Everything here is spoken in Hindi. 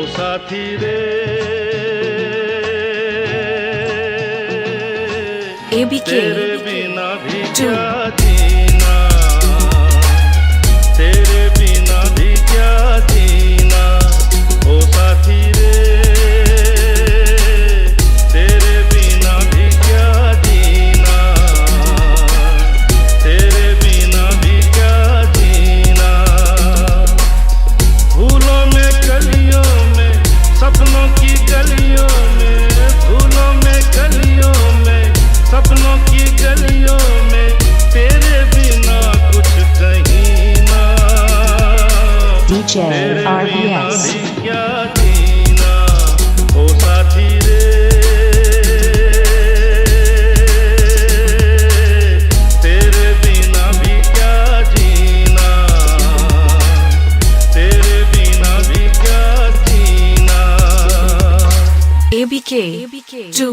साथी रे ABK तेरे बिना भी क्या जीना, तेरे बिना भी क्या जीना। ओ साथी रे तेरे बिना भी क्या जीना, तेरे बिना भी क्या जीना। फूलों में कलियों में सपनों की गलियों में, फूलों में कलियों में सपनों की गलियों में तेरे बिना कुछ कहीं ना। DJ तेरे बिना RBS भी क्या जीना, ओ साथी रे तेरे बिना भी क्या जीना, तेरे बिना भी क्या जीना। ABK 2